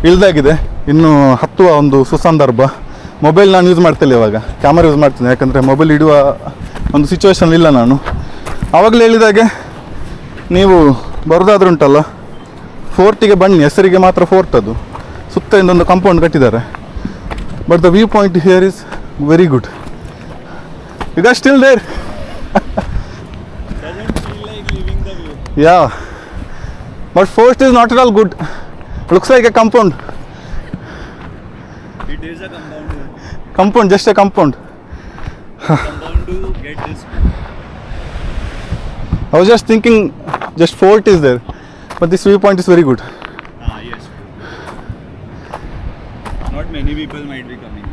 ಇಳ್ದಾಗಿದೆ. ಇನ್ನು ಹತ್ತುವ ಒಂದು ಸುಸಂದರ್ಭ. ಮೊಬೈಲ್ ನಾನು ಯೂಸ್ ಮಾಡ್ತಿಲ್ಲ ಇವಾಗ, ಕ್ಯಾಮರಾ ಯೂಸ್ ಮಾಡ್ತೀನಿ, ಯಾಕಂದರೆ ಮೊಬೈಲ್ ಇಡುವ ಒಂದು ಸಿಚುವೇಶನ್ ಇಲ್ಲ ನಾನು. ಆವಾಗಲೇ ಹೇಳಿದಾಗೆ ನೀವು ಬರೋದಾದ್ರೂ ಉಂಟಲ್ಲ, ಫೋರ್ಟಿಗೆ ಬನ್ನಿ. ಹೆಸರಿಗೆ ಮಾತ್ರ ಫೋರ್ಟ್, ಅದು ಸುತ್ತ ಇಂದೊಂದು ಕಾಂಪೌಂಡ್ ಕಟ್ಟಿದ್ದಾರೆ. But the view point here is very good. You guys still there? Yeah, but fort is not at all good. Looks like a compound. It is a compound. Compound, just a compound. Compound to get this. I was just thinking, just fort is there, but this viewpoint is very good. Yes. Not many people might be coming.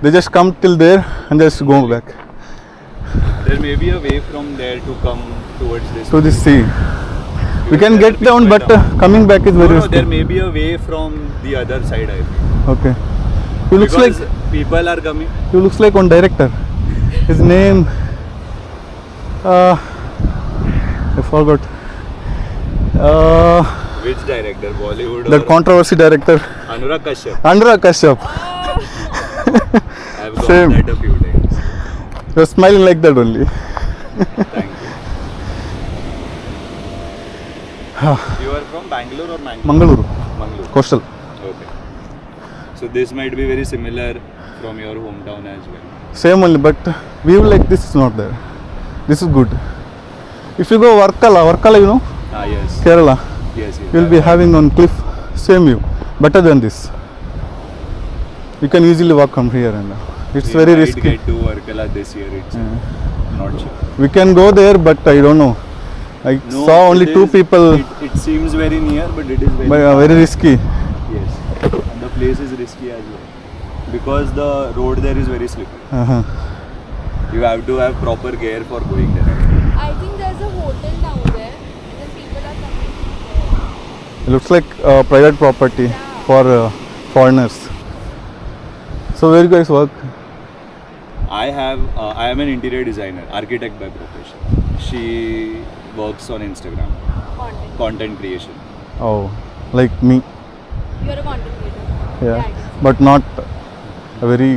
They just come till there and just go back There may be a way from there to come towards this. to this sea. We can get down, but coming back is very No, risky. there may be a way from the other side, I think. Okay. He looks Because like people are coming. he looks like one director. His name, I forgot. Which director? Bollywood That or controversy director, Anurag Kashyap? Anurag Kashyap. I've got Same. that a few times. You're smiling like that only. Thank you. You are from Bangalore or Mangalore? Mangaluru, Mangalore. coastal. Okay. So this might be very similar from your hometown as well. Same only, but view like this is not there. This is good. If you go Varkala, you know, Yes. Kerala, Yes. you'll be having on cliff, same view, better than this. You can easily walk from here, and it's We very might risky. get to Varkala this year itself. Not sure. We can go there, but I don't know. I saw only it two is- people, It seems very near, but it is very but far. very risky. Yes. And the place is risky as well. Because the road there is very slippery. Uh-huh. You have to have proper gear for going there. I think there's a hotel down there, and then people are coming there. It looks like private property for foreigners. So where you guys work? I am an interior designer, architect by profession. She works on Instagram, Content. content creation. Oh, like me. You're a content creator. Yeah, I can see. but not a very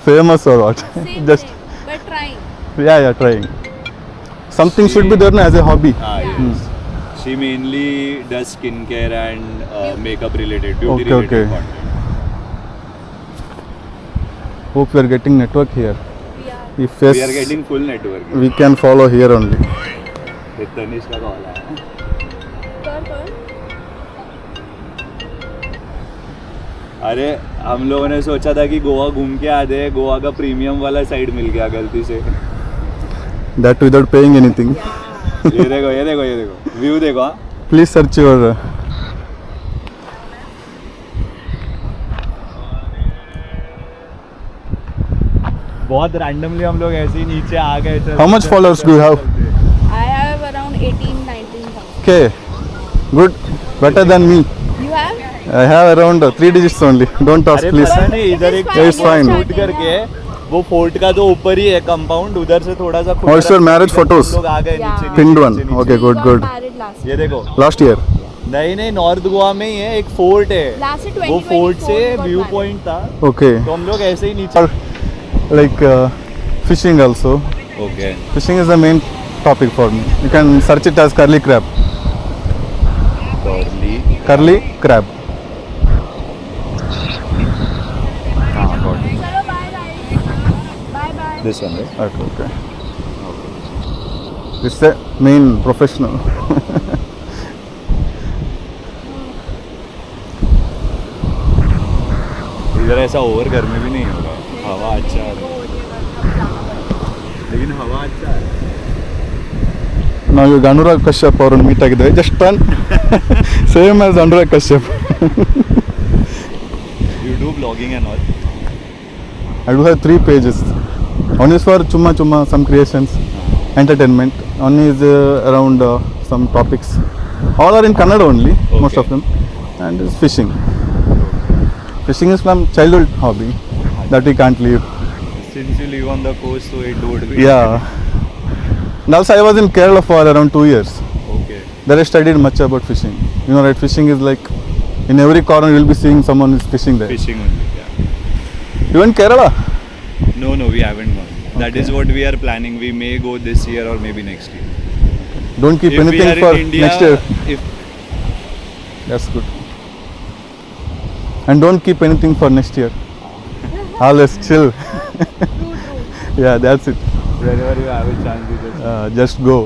famous or what. Same Just thing, but trying. yeah, trying. Something should be there na, as a hobby. Yes. She mainly does skincare and makeup related, beauty Okay, related okay. content. Hope we are getting network here. We are. If yes, We are getting full network. we can follow here only. Tanish का call आया है. कर. अरे हम लोगों ने सोचा था कि गोवा घूम के आते हैं, गोवा का प्रीमियम वाला साइड मिल गया गलती से. That without paying anything. ये देखो व्यू देखो. हाँ. Please search your. बहुत रैंडमली हम लोग ऐसे ही नीचे आ गए थे. How much followers do you have? I have around 18-19,000. Okay, good, better than me. You have? I have around 3 digits only. Don't ask, अरे please. पता नहीं इधर एक It's fine. शूट करके वो फोर्ट का जो ऊपर ही है कंपाउंड, उधर से थोड़ा सा Oh, it's your marriage photos? लोग आ गए Yeah. नीचे Pinned नीचे, one. नीचे, Okay, good, We good. got married last नीचे. ये देखो. Last year. नहीं नॉर्थ गोवा में ही है एक फोर्ट है. Last year वो फोर्ट 2024 से we got view married. Point था, Okay. तो हम लोग ऐसे ही नीचे. Or like fishing also. Okay. Fishing is the main topic for me. You can search it as curly crab. Curly crab. Chalo, bye guys. Bye. This one right. Okay. This is the main professional. इधर ऐसा over गर्मी भी नहीं होगा, हवा अच्छा है, लेकिन हवा अच्छा है. ನಾವು ಈಗ ಅನುರಾಗ್ ಕಶ್ಯಪ್ ಅವ್ರನ್ನ ಮೀಟ್ ಆಗಿದ್ದೇವೆ. Just turn same as Anurag Kashyap. You do vlogging and all. I do have 3 pages. One is for chumma some creations, entertainment. One is around some topics. All are in Kannada only, most of them. And is fishing. Fishing is from childhood hobby that we can't leave. Since you live on the coast, so it would be. Yeah. And also I was in Kerala for around 2 years. Okay. There I studied much about fishing. You know, right? Fishing is like In every corner you will be seeing someone is fishing there. Fishing only. Yeah. Even Kerala? No, we haven't gone. That is Okay. what we are planning. We may go this year or maybe next year. Don't keep If we anything are for in India, next year. if That's good. And don't keep anything for next year. Always chill. True. Yeah, that's it. wherever you have a chance, you just. Just go.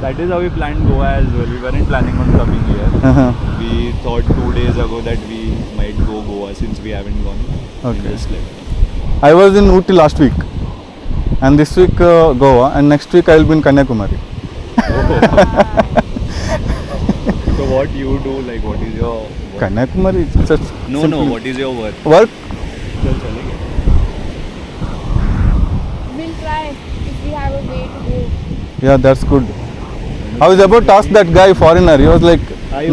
That is how we planned Goa as well. We weren't planning on coming here. Uh-huh. We thought 2 days ago that we might go Goa since we haven't gone. Okay. We just left. I was in Ooty last week. And this week Goa. And next week I will be in Kanyakumari. So what you do? Like what is your work? Kanyakumari is just No, simply what is your work? work. चल चलेंगे. We'll try if we have a way to go. Yeah, that's good. I was about to ask that guy foreigner. He was like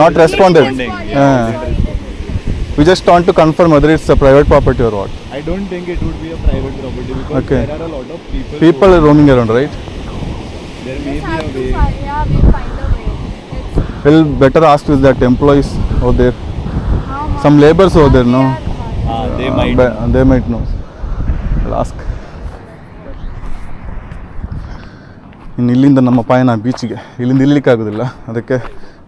not was responded. responding. Yeah. We just want to confirm whether it's a private property or what. I don't think it would be a private property because Okay. there are a lot of people. People are roaming around, right? There may Just be have a to way. find, yeah, we'll find a way. Let's We'll better ask with that employees over there. how much Some laborers over there, no? They might. They might know. I'll ask. ಇನ್ನು ಇಲ್ಲಿಂದ ನಮ್ಮ ಪಯಣ ಬೀಚಿಗೆ. ಇಲ್ಲಿಂದ ಇಲ್ಲಿಕ್ಕೆ ಆಗೋದಿಲ್ಲ. ಅದಕ್ಕೆ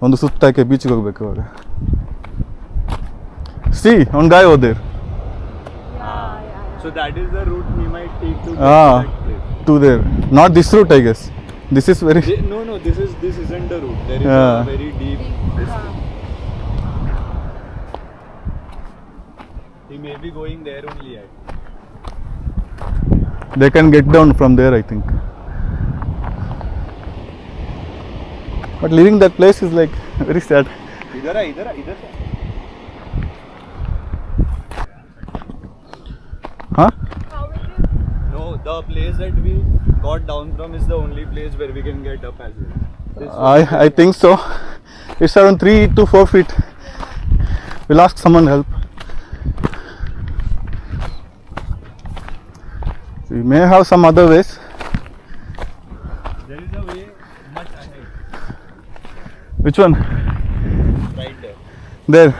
ಒಂದು ಸುತ್ತಾಕೆ ಬೀಚಿಗೆ ಹೋಗ್ಬೇಕು ಇವಾಗ. See, one guy over there. So that is the route we might take to Ah. that place. To there. Not this route, I guess. This is very. No, this isn't the route. There is Yeah. a very deep. He may be going there only. They can get down from there, I think. But leaving that place is like very sad. इधर से. Huh? How will you? No, the place that we got down from is the only place where we can get up as well. This I think so. It's around 3 to 4 feet. We'll ask someone help. We may have some other ways. There is a way much ahead. Which one? Right there. There.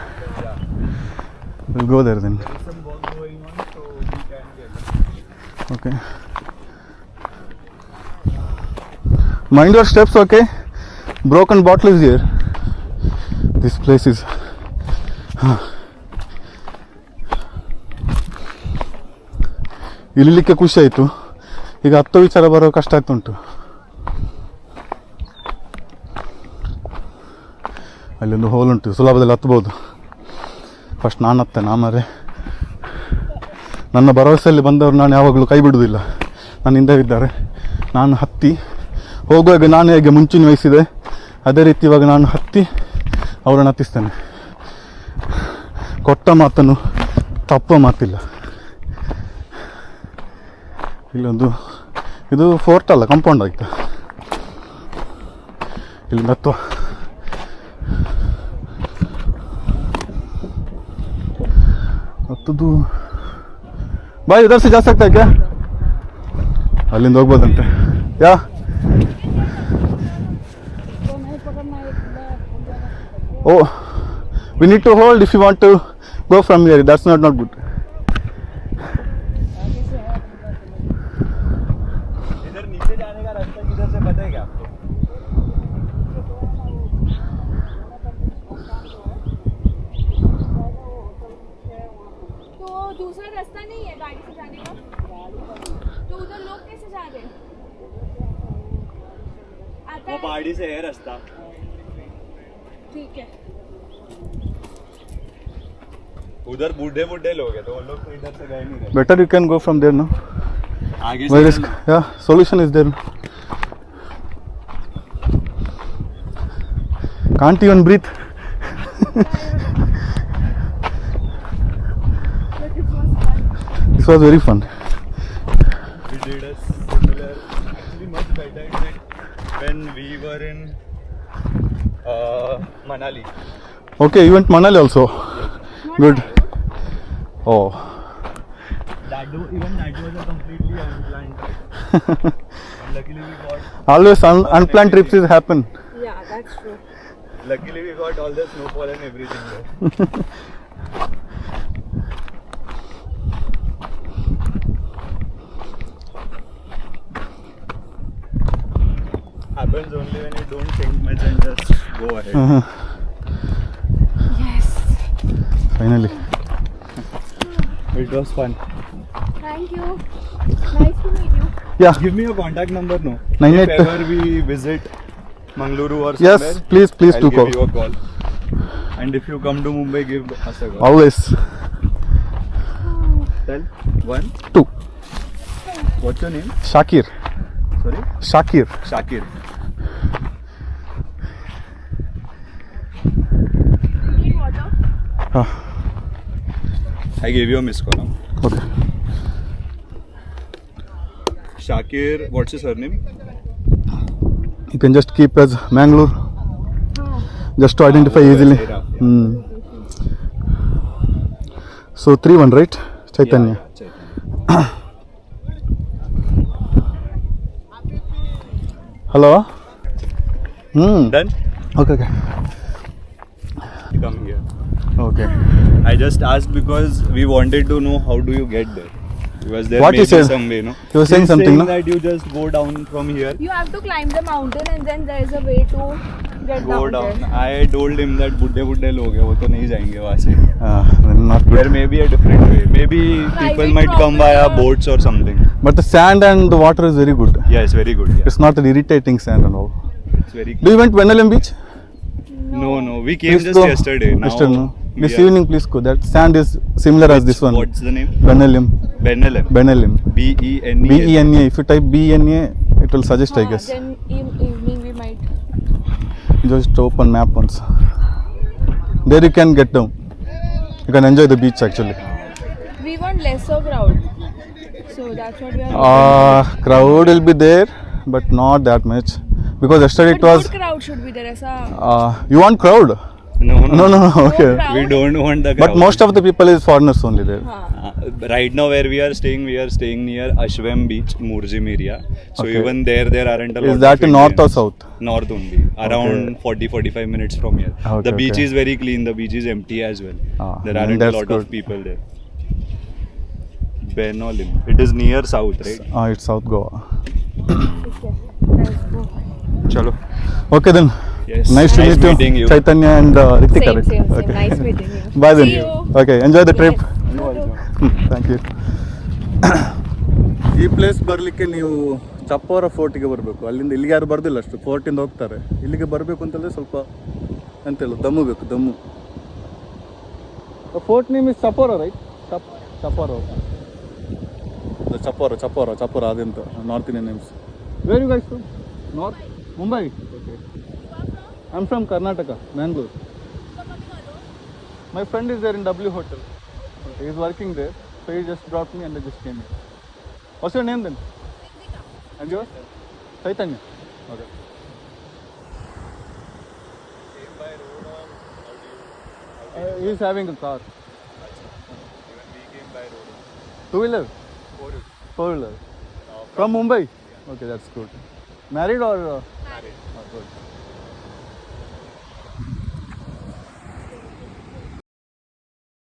We'll go there then. There is some work going on, so we can get it. Okay. Mind your steps, okay? Broken bottle is here. This place is. ಇಳಿಲಿಕ್ಕೆ ಖುಷಿ ಆಯಿತು. ಈಗ ಹತ್ತೋ ವಿಚಾರ ಬರೋ ಕಷ್ಟ ಆಗ್ತುಂಟು. ಅಲ್ಲೊಂದು hole ಉಂಟು, ಸುಲಭದಲ್ಲಿ ಹತ್ಬೋದು. ಫಸ್ಟ್ ನಾನು ಹತ್ತೇನೆ, ಆಮೇಲೆ ನನ್ನ ಭರವಸೆಯಲ್ಲಿ ಬಂದವರು ನಾನು ಯಾವಾಗಲೂ ಕೈ ಬಿಡುವುದಿಲ್ಲ. ನನ್ನ ಹಿಂದೆ ಇದ್ದಾರೆ. ನಾನು ಹತ್ತಿ ಹೋಗುವಾಗ ನಾನು ಹೇಗೆ ಮುಂಚೂಣಿ ವಹಿಸಿದೆ ಅದೇ ರೀತಿ ಇವಾಗ ನಾನು ಹತ್ತಿ ಅವರನ್ನು ಹತ್ತಿಸ್ತೇನೆ. ಕೊಟ್ಟ ಮಾತನ್ನು ತಪ್ಪೋ ಮಾತಿಲ್ಲ. ಇಲ್ಲೊಂದು ಇದು ಫೋರ್ಟ್ ಅಲ್ಲ, ಕಾಂಪೌಂಡ್ ಆಯ್ತಾ. ಇಲ್ಲಿಂದ ಹತ್ತುವ. ಹತ್ತದು ಬಾಯ್ ಇದರ್ ಸೆ ಜಾ ಸಕ್ತಾ ಹೈ ಕ್ಯಾ? ಅಲ್ಲಿಂದ ಹೋಗ್ಬೋದಂತೆ. ಯಾ Oh, we need to hold if you want to go from here. That's not good. इधर नीचे जाने का रास्ता किधर से पता है क्या आपको? तो दूसरा रास्ता नहीं है गाड़ी से जाने का? तो उधर लोग कैसे जा रहे हैं? आता वो है? पहाड़ी से है रास्ता. ठीक है. उधर बूढ़े लोग हैं तो वो लोग तो इधर से गए नहीं रहे. Better you can go from there, no? आगे Where से is yeah? Solution is there. Can't even breathe. But it was fun. This was very fun. we did a similar, actually much better than when we were in Manali. Okay, you went Manali also. Good. Oh, Even that was a completely unplanned trip. And luckily we got always unplanned trips is happen. Yeah, that's true. Luckily, we got all the snowfall and everything there. Happens only when you don't think much and just go ahead. Yes. Finally It was fun. Thank you. Nice to meet you. Yeah Give me your contact number, no? 98 If ever we visit Mangaluru or Yes, somewhere, please I'll do give call. you a call. And if you come to Mumbai, give us a call. Always Tell. 1. 2 What's your name? Shakir Sorry? Shakir Shakir. Need water? ಹಾಂ I gave you a missed call. Huh? Okay Shakir, what's your surname? You can just keep as Mangalore just to identify over easily. there, yeah. So 3-1, right? Chaitanya. Yeah, Chaitanya. Hello? Done? Okay, okay. Come here. Okay. I just asked because we wanted to know how do you get there. Because there What may he be said? some way, no? He was saying He's something, saying no? that you just go down from here, You have to climb the mountain and then there is a way to get go down down. there. I told him that बुड्ढे लोग हैं वो तो नहीं जाएंगे वहाँ से. Not good. There may be a different way. Maybe people Driving might come via proper. boats or something. But the sand and the water is very good. Yeah, it's very good. Yeah. It's not an irritating sand and all. It's very Do you went Venalam beach? No, we came Please just go. yesterday. Now Yesterday, no? we This are- evening, please go. That sand is similar as this one. What's the name? Benelim. Benelim. Benelim. B-E-N-E. B-E-N-A. If you type B-E-N-A, it will suggest, I guess. Then evening we might. Just open map once. There you can get down. You can enjoy the beach actually. We want lesser crowd. So that's what we are. Crowd will be there, but not that much. Because yesterday But it was. good crowd should be there. Aisa. You want crowd? No. No. Okay. crowd. We don't want the crowd. But most of the people is foreigners only there. Right now where we are staying near Ashwam Beach, Murjim area. So Okay. even there aren't a lot Is that of in north or Indians. south? North only. Around 40-45 minutes from here. Okay, The beach okay. is very clean. The beach is empty as well. There then aren't a that's lot good. of people there. Benolim. It is near south, right? It's South Goa. Let's go. Chalo. Okay then. Yes. Nice to meet meeting you. Chaitanya and Ritika. Same, right? same. Okay. Nice meeting you. Bye then. See you. Okay. Enjoy the trip. Yes. Thank you. ಈ place ಬರಲಿಕ್ಕೆ ನೀವು ಚಪ್ಪವರ ಫೋರ್ಟಿಗೆ ಬರಬೇಕು. ಅಲ್ಲಿಂದ ಇಲ್ಲಿಗೆ ಯಾರು ಬರ್ದಿಲ್ಲ ಅಷ್ಟು, ಫೋರ್ಟಿಂದ ಹೋಗ್ತಾರೆ. ಇಲ್ಲಿಗೆ ಬರಬೇಕು ಅಂತಂದರೆ ಸ್ವಲ್ಪ ಎಂತೆಲ್ಲ ದಮ್ಮು ಬೇಕು, ದಮ್ಮು. Fort name is Chapora, right? Chapora Chapora ಅದೆಂತ north Indian names. Where you guys from? North Mumbai. Okay. I am from Karnataka, Mangalore. My friend is there in W Hotel. Okay, he's working there. So he just brought me and I just came here. What's your name then? And yours? Chaitanya. Okay. He's having a car. Even we came by road. Two-wheeler? Four-wheeler. From Mumbai? Okay, that's good. Married or? Married. Oh, good.